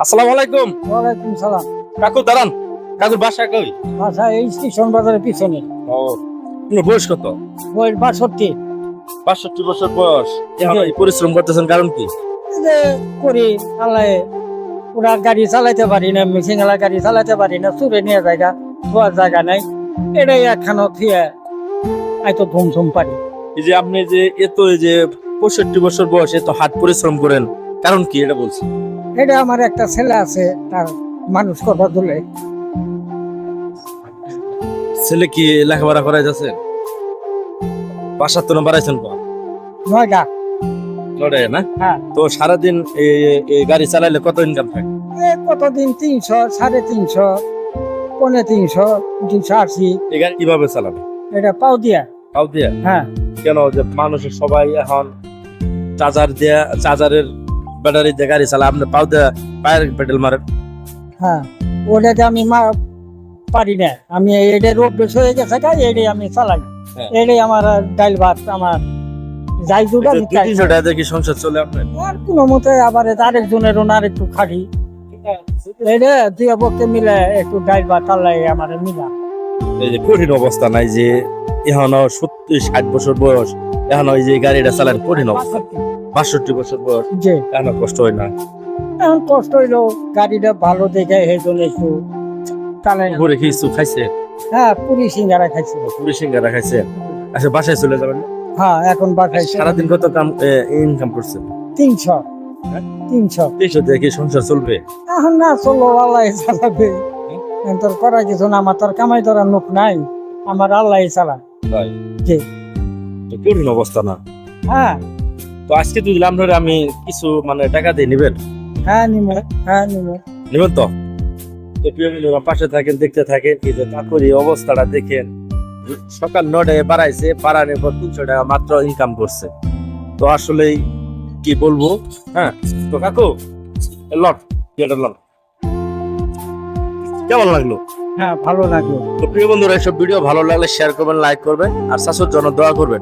আসসালামু আলাইকুম। ওয়ালাইকুম সালাম। কাকু দাঁড়ান, কাকুর বাসা কই? আচ্ছা, এই স্টেশন বাজারের পিছনে। ও, আপনার বয়স কত? বয়স 62। 62 বছর বয়স। এখন এই পরিশ্রম করতেছেন কারণ কি? এই যে করি আল্লাহ, পুরা গাড়ি চালাইতে পারি না, মেশিনওয়ালা গাড়ি চালাইতে পারি না, চুরে নিয়ে জায়গা শোয়ার জায়গা নাই, এটাই একখানো থিয়ে এত ধুমধুম পারি। এই যে আপনি যে এই যে 65 বছর বয়স এত হাত পরিশ্রম করেন কারণ কি এটা বলছি? এটা আমার একটা ছেলে আছে, তার মানুষ কথা তুলে। ছেলে কি লেখাপড়া করাই যাচ্ছে? বাসার তো না বাড়াইছেন তো? নয়টা। লড়াই না? হ্যাঁ। তো সারাদিন এই গাড়ি চালাইলে কত ইনকাম থাকে? কতদিন 300, 350, 350, 280। এই গাড়ি কিভাবে চালাবে? এটা পাও দিয়া। পাও দিয়া? হ্যাঁ। কেন যে মানুষের সবাই এখন চার্জারের ব্যাটারি দিয়ে গাড়ি চালায়, আপনি পাও দিয়ে পায়ের পেডেল মারেন? হ্যাঁ, ওটাতে আমি পারি না, আমি এটা অভ্যেস হয়ে গেছে, এটাই আমি চালাই। হ্যাঁ। এটাই আমার ডাইল ভাত, আমার যাই দুটা আমি খাই। 200 টাকা দিয়ে কি সংসার চলে আপনার? আর কোনো মতে আবার আরেকজনের আর একটু খাটি, এটা দুই পক্ষে মিলে একটু ডাইল ভাত চালাই আমার মিলা। এই যে কঠিন অবস্থা নাই যে এখন 70-60 বছর বয়স, এখন ওই যে গাড়িটা চালান কঠিন অবস্থা। 62 বছর বয়স, যে এখন কষ্ট হয় না? এখন কষ্ট হইলো, গাড়িটা ভালো দেখে সেই জন্য একটু চালাই। ঘুরে কিছু খাইছে? হ্যাঁ, পুরি সিঙ্গারা খাইছি। পুরি সিঙ্গারা খাইছে? আচ্ছা, বাসায় চলে যাবেন না? হ্যাঁ, এখন বাসায় সারাদিন কত ইনকাম করছেন? 300। হ্যাঁ? 300। 300 দিয়ে কি সংসার চলবে? এখন না চলো, আল্লাহ চালাবে। তোর করার কিছু না, আমার তোর কামাই তোর মুখ নাই, আমার আল্লাহ চালা। তাই? জি। তো কঠিন অবস্থা না? হ্যাঁ। তো আজকে তো দিলাম ধরে আমি কিছু মানে টাকা দিয়ে নিবেন? হ্যাঁ নিবো, হ্যাঁ নিবো। নিবেন তো? তো প্রিয় বন্ধুরা, পাশে থাকেন, দেখতে থাকেন। এই যে কাকুর এই অবস্থাটা দেখেন, সকাল 9টায় বাড়াইছে, বাড়ানোর পর 300 টাকা মাত্র ইনকাম করছে। তো আসলেই কি বলবো। হ্যাঁ, তো কাকু লট লট কেমন লাগলো? হ্যাঁ, ভালো লাগলো। তো প্রিয় বন্ধুরা, এইসব ভিডিও ভালো লাগলে শেয়ার করবেন, লাইক করবেন, আর শাশুর জন্য দোয়া করবেন।